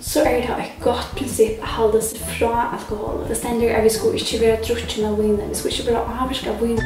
så det et godt prinsipp å holde seg fra alkohol. Det stender at vi skulle ikke være drukken av vin, vi skulle ikke være avvirket av vin.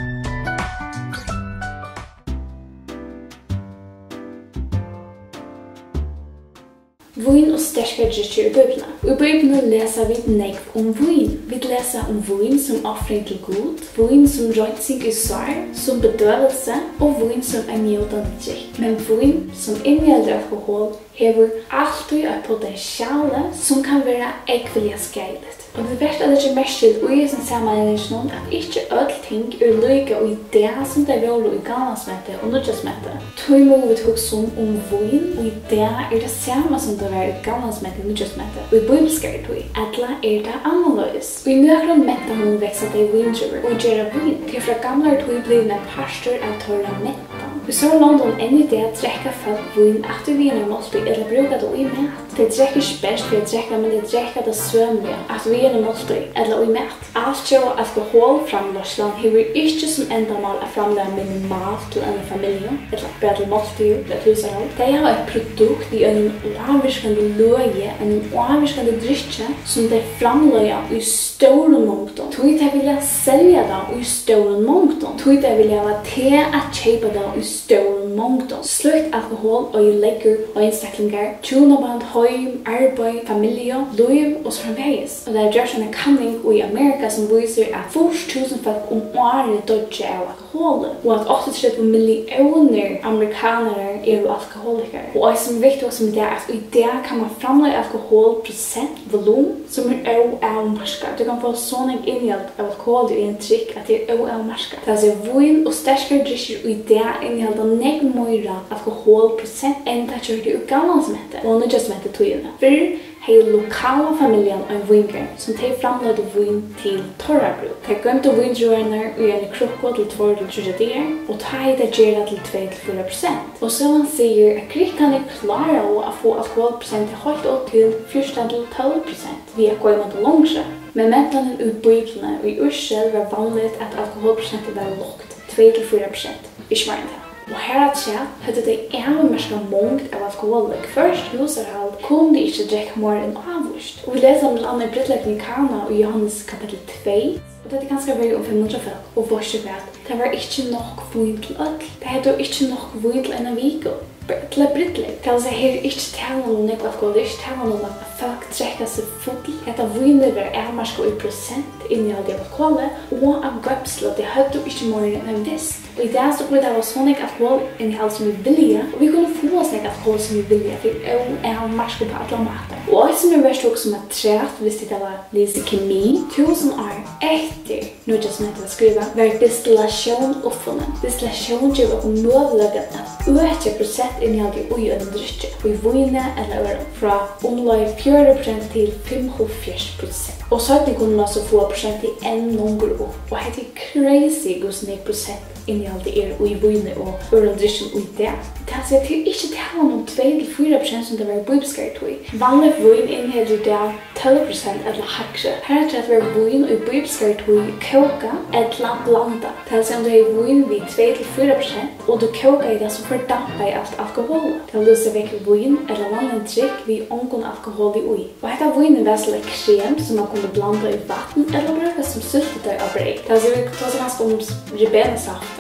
Vin og sterkere drikker i Bibelen. I Bibelen leser vi negv om vin. Vi leser om vin som offring til Gud, vin som rensing i svar, som bedøvelse og vin som njøtende drikk. Men vin som inneholder alkohol hever alltid et potensial som kan være ekvelig skadelig. Og det verste det ikke mest til i sin sammenligning at ikke alle ting like og det som det var i gammalsmette og nødgjøsmette. Tog må vi huske om vin og det det samme som det var i gammalsmette og nødgjøsmette. Og i bibelskere tog alle det annerledes. Og i nøkron mette hun vekst at det vindruer og gjøre vin til fra gamle tog ble en partur av tørre mette. Vi så London enn i det at drekka folk vin etter viner måltid eller bruker det i mat. De drekker ikke best for å drekke, men de drekker det svømlige at viner måltid eller i mat. Alt jo alkoholframløsland hever ikke som endamål å framlære minimalt til en familie, eller bare til måltid eller husarhold. De har et produkt i en avvirkende løye, en avvirkende drikke som de framlærer i store mångton. Tog de vil selge det i store mångton. Tog de vil ha til å kjøpe det i store mångton. Slutt alkohol og i legger og innstaklingar, tjonaband, heim, arbeid, familie, liv og så fremvegis. Og det gjørs en kanning i Amerika som viser at 40.000 folk om året dødje av alkohol, og at 38 millioner amerikanere alkoholikere. Og det som er viktig også med det at i det kan man framlegge alkoholprosent, volum, som avmarska. Du kan få sånn innhold av alkohol i en trykk at det avmarska. Det er altså vin og sterkere drikker i det innholdet nek mer alkoholprosent enn det kjører i gammalsmette og nødgjøsmette togene. For hei lokale familien og en vinker som de framlade vin til torrabruk. De gømte vindruerne i en krukko til 2-3 dier, og de det gjør til 2-4%. Og så man sier at Grekene klarer å få alkoholprosent helt opp til 14-12% via gående langere. Men mentene ut Bibelene og i Ursel var vanlig at alkoholprosentet var lågt, 2-4%. Ikke mer enn det. Og her at skje, hadde de avmerska mångt av alkoholik. Først husarhold kunne de ikke drekke mer enn avvurst. Og vi leser blant annet brytleggen i Kana og Johannes kapitel 2. Og det ganske veldig om 500 folk. Og hvorfor det var ikke nok vin til alt. Det hadde ikke nok vin til en av viken. Til et brytlegg. Det er her ikke tale om nekva alkohol, det er ikke tale om at folk drekker seg full. Dette viner var avmerska i prosent inni av det alkoholet, og av gøpsel, det hadde ikke mer enn en visst. Og i det så ble det var sånn alkohol inni alt som vi vilja, og vi kunne få oss alkohol som vi vilja, for det er avmerska på alle måter. Og det som er verst også som er træt, hvis det var lise kemi, 1000 år etter, nå er det som heter å skrive, var distillasjon oppfunnet. Distillasjon gjør oss mulig at øke prosent inni av det ui og den drikke, og i vine eller øren, fra omlag 4% til 45%. Og så kunne man også få prosent til en nonger opp, og det er crazy hvordan prosent inni alt det i vine og øren drikken ui det. Det er at det ikke tale om 2-4% som det var bibelskere tog. Vanlig vin inneholder det 12% eller hakre. Her er det at det var vin og bibelskere tog koka eller blanda. Det er om du har vin ved 2-4% og du koka i det så fordamper i alt alkohol. Det er løse vekk vin eller vanlig drikk ved ongon alkohol i ui. Og dette vinen var slik krem som man kunne blanda i vatten eller bruke som syltetøy av brek. Det er ganske om ribenesaft.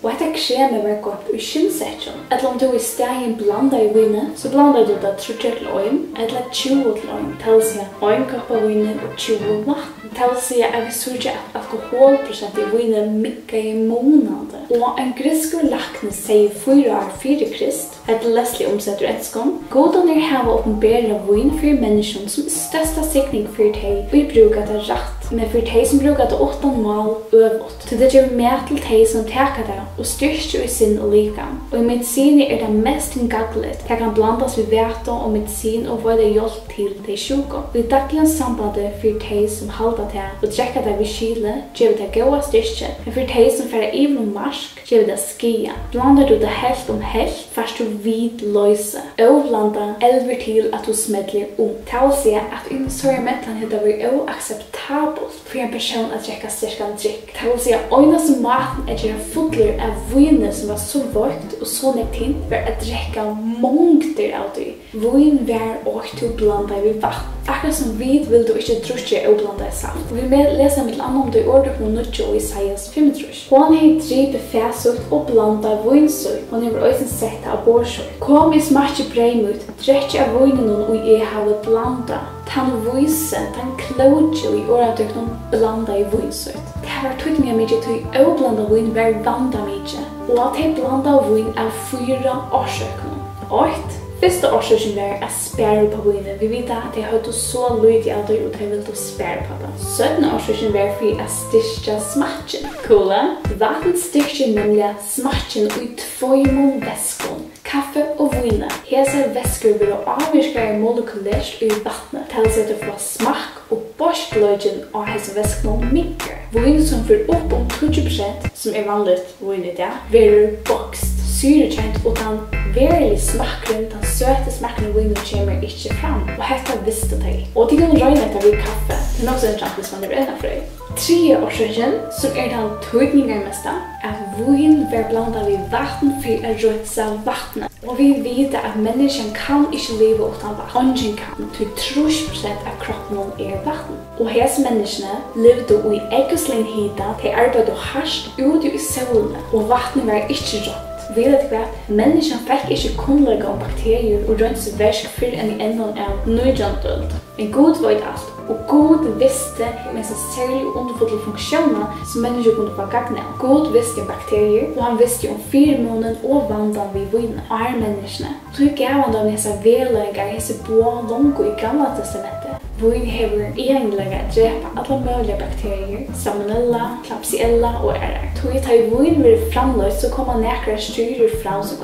Og dette kremet var godt i kynsettjen. Eller om du i stegen blanda i vinen, så blanda du det 30 til øyn, eller 20 til øyn. Det vil si 1 kopp av vinen og 20 vatten. Det vil si at vi sørger at alkoholprosent i vinen mikka i måneder. Og en grisker lakne sier 4 år 4 Krist, et leslig omsetter enskom. Godene hava åpenbæra vin for mennesken som største sikning for deg, og vi bruker det rett. Men for de som bruker det 8 mål øvått. Så det gjør mer til de som teker det og styrker i sin og likam. Og i medisin er det mest gaglet. Det kan blandas ved væta og medisin og få det hjelp til de sjuka. Og i dagens samband for de som holder halda det og drekka det vid kyle, gjør det goda styrke, men for de som færa even marsk, gjør det skia. Blandar du det helt helt, først du vid løyse. Blanda elver til at du smedler Det vil si at innen sorgamentan det var oakseptabelt for en person at drekka sterkan drikk. Det vil si at øynaste maten gjøre fotler av viner som var så vågt og så nektint var at drekka mongter av det. Vin var også til blanda vid vatten. Akkurat som vid vil du ikke drusje og blanda i saft. Vi leser mitt annet om det i ordet på nødje og Isaias 35. Hun har dripet fæsukt og blanda vinsøy. Hun har også sett av bårsøy. Kom i smakje breimut, drekje av vinen og jeg har blanda. Tan vise, tan klodje i åretøknen blanda i vinsøy. Det var tydninga mykje til å blanda vin var vanda mykje. Og at jeg blanda vin av 4 årsøkene. 8. Første årsøkene var å spære på vinen. Vi vet at jeg hadde så lyd av det, og jeg ville spære på det. 17. årsøkene var for å styrke smaken. Cola. Vatten styrker nemlig smaken i tvey væskon. Kaffe og vine. Hese væsker vil avvirke molekylært i vattnet. Til at det får smak og borstløgjen av hese væskene minker. Vin som får opp om 20%, som vanlig vin i det, vil bokst. Syrekjent og den verilige smakken, den søte smakken av vinen kommer ikke fram. Og Hetta visste det. Og de kan røyne etter vid kaffe. Det er nok så interessant hvis man røyne for det. 3. årsøkjen, som den tydningarmeste, at vin vil blanda vid vatten for å røyse vattnet. Og vi vet at mennesken kan ikke leve uten vatten. Ingen kan, til 30% av kroppen vatten. Og hese menneskene levde i eggesleinhita, de arbeidet hardt ute i solene, og vattnet var ikke rått. Vi vet at mennesken fikk ikke kunnlegge om bakterier og rønseversk før enn i enden av nødjandøld. Men Gud vet alt, og Gud visste med seg særlig underfulle funksjoner som mennesker kunne få gagne av. Gud visste om bakterier, og han visste om firmonen og vandan vid vinen og her menneskene. Så gav han dem disse vedlegger, disse blå longo i Gamla testamentet. Vin hever egentlig drepa alle mulige bakterier, salmonella, klapsiella og Så i vin vil framløst, så kommer nekre syrer fram som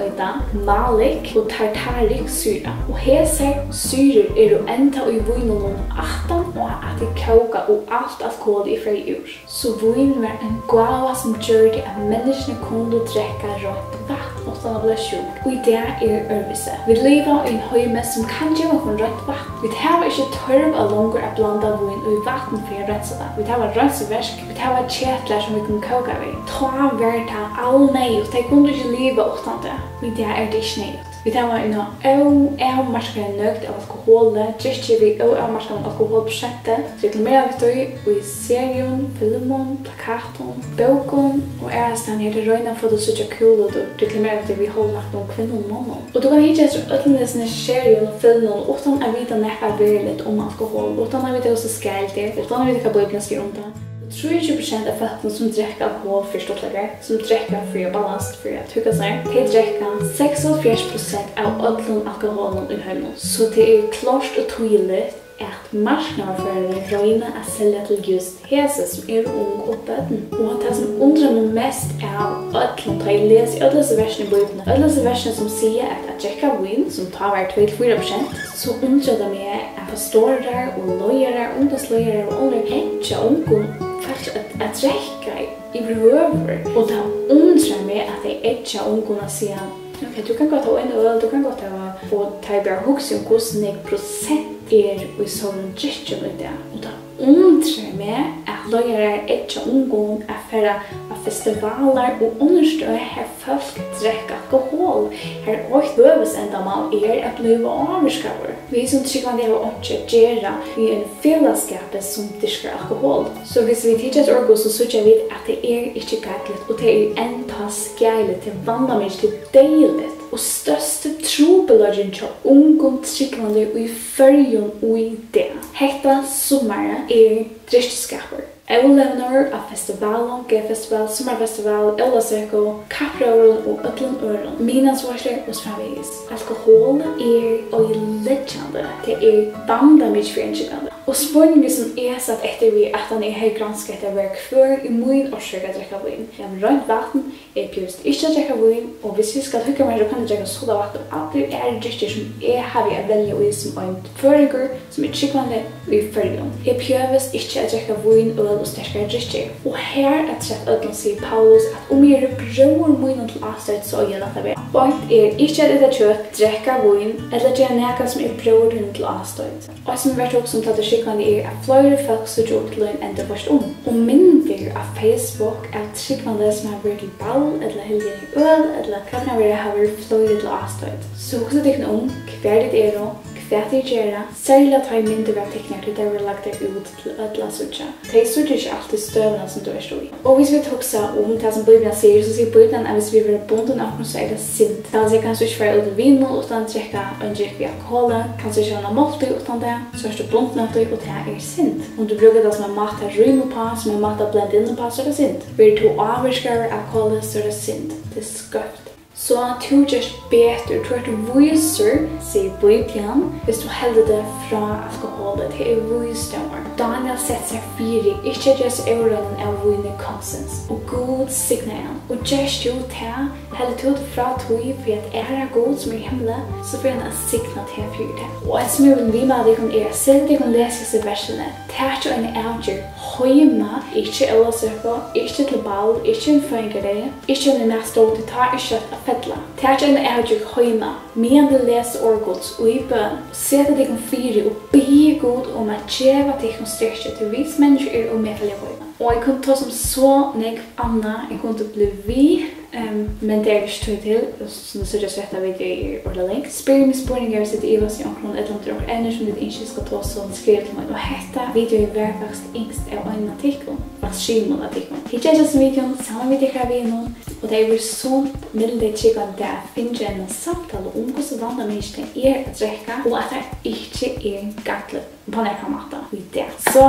malik og tartarik syra. Og hese syrer jo enda i vinen om 18 og at de koka og alt alkohol i frei ur. Så vin var en gåva som gjør det at menneskene kunne drekka rått vatten og sånn ble sjuk. Og i det øvelse. Vi lever i en høyme som kan gjøre for rått vatten. Vi har ikke tørv av langer å blanda vin og i vatten for å rense det. Vi har renseversk, vi har kjetler som vi kan koka ved. Ta var det all nøyut. De kunne ikke leve uten det. Men det det ikke nøyut. Vi tar inn avmarskere nøgt av alkohol, drikker vi avmarskere av alkoholprosjektet, reklamerer vi i serien, filmen, plakaten, boken, og stand her til røyna for å sitte kul og reklamerer vi holdlagt om kvinnen og mannen. Og du kan ikke etter utenlesende serien og filmen uten å vite nekka litt om alkohol, uten å vite også skælder, uten å vite hva Bibelen skriver om det. 30% av folkene som drekker alkohol for stortlager, som drekker for å ballast, for å tykka seg, de drekker 46% av alle alkoholen i høymen. Så det klart og tydelig at marknadsførere røyner å selge til just hese som ung og bøten. Og det som undrer meg mest av ødlen, da jeg leser i ødlese versene i Bibelen, ødlese versene som sier at drekka vin, som tar hver 2-4%, så undrer det meg at pastorer og løyere, ungdomsløyere og andre ikke ungdom faktisk at drekka i brøver. Og det undrer meg at jeg ikke ungdom sier ok, du kan godt ha en øl, du kan godt ha, og ta bare hukse om hvordan prosent i sånn drikken i det. Og da undrer meg at løyere ikke ungdom færa av festivalar og understøy her folk drekka alkohol. Her også bøves enda man at blive avvirskaver. Vi som Trúgvandi har ikke gjøre i en fellesskap som drikker alkohol. Så hvis vi tidser et orgo, så sørger vi at det ikke gærligt, og det enda skjeilig til vandamist til deiligt. Og største trobelagjen til ungdom Trúgvandi i førjon og i det. Hetta sommaren drikkskaper. Evlevner av festivalen, G-festival, sommerfestival, Elasøko, kapprøren og ødlen øren. Minansvarsler og framvegis. Alkohol og legende. Det bandamist for enskjøkende. Og spurningi som satt etter vi at han har gransket etter hver kvør i min årsøk å drekka vin. Jeg har rønt vatten, jeg pjøst ikke å drekka vin, og hvis vi skal hugga meg så kan jeg drekka soda vatten. Alt det drikker som har vi å velge i som en føringer, som Trúgvandi i VAKURLEIKI.FO. Jeg pjøvest ikke å drekka vin, øl og sterkere drikker. Og her trett ødelen sier Paulus at om jeg bror munnen til avstøyt så jeg lagt det. Point ikke å kjøtt, drekka vin, eller gjøre noe som bror til avstøyt. Og som vært også som tatt Trúgvandi at flere folk så gjort til en enda først om. Og minner av Facebook at Trúgvandi som har vært til ball, eller helgen i øl, eller hva kan være har vært flere til avstøyt. Så husk deg om hver det hva de gjør, særlig at jeg mindre av teknikker til det vi lagt deg ut til ødela sutja. De sutja ikke alltid støvende som du stå i. Og hvis vi toksa om det som Bibelen sier, så sier Bibelen at hvis vi vil bonden av noe så det sint. Kanskje kan du ikke være ut i vinen uten å drekka en drikk ved alkohol, kanskje ikke ha noe måltid uten det, så er du bonden av det, og det sint. Om du bruker det som en mat av rymme på, som en mat av blend inne på, så det sint. Vil du avvirskere alkohol, så det sint. Det skøft. Så du gjør bedre, du viser, sier Bibelen, hvis du holder det fra alkoholet til visdommer. Daniel setter seg fire, ikke gjør seg øvrenen av vine konsens. Og Gud signer han. Og gjør du til, holder du det fra tog, for at Gud som i himmelen, så får han signa til fire til. Og en som jeg vil vime av dere selv dere leser disse versene, tært og en avgjør, høyma, ikke ølesøker, ikke til ball, ikke en føringere, ikke en mest stål til ta i kjøtt av fettla. Tært og en avgjør høyma, men du leser årgods og i bøn, sette dere fire og be Gud om at gjøre dere styrke til vis mennesker og medfølge høyma. Og jeg kunne ta som så nek Anna, jeg kunne bli vi, men det ikke tog til, så det sørger svett av video i ordet Spyr med spurningar sitter i oss i omkron et eller annet ender som du ikke skal ta som skriv til meg. Og Hetta video i hver faktisk yngst av einum tykkum, faktisk 7 mål av tykkum. Hittar jeg som videoen, sammen med dere ved noen, og det er så milde Trúgvandi det at finne en samtale om hvordan vannet menneskene å drekka, og at det ikke gantlet på nekka matta i det. Så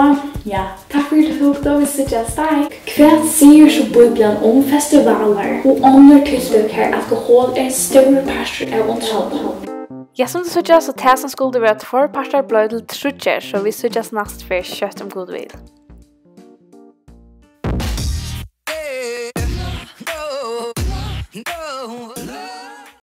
ja, takk for at du tok da, vi sitter deg. Hva sier så Bibelen om festivalar og andre tiltak her alkohol en stor partur av underholdning? Ja, som du sier, så det som skulle være 2 parter ble til Triðji, så vi sier nast for kjøtt om god vil. No.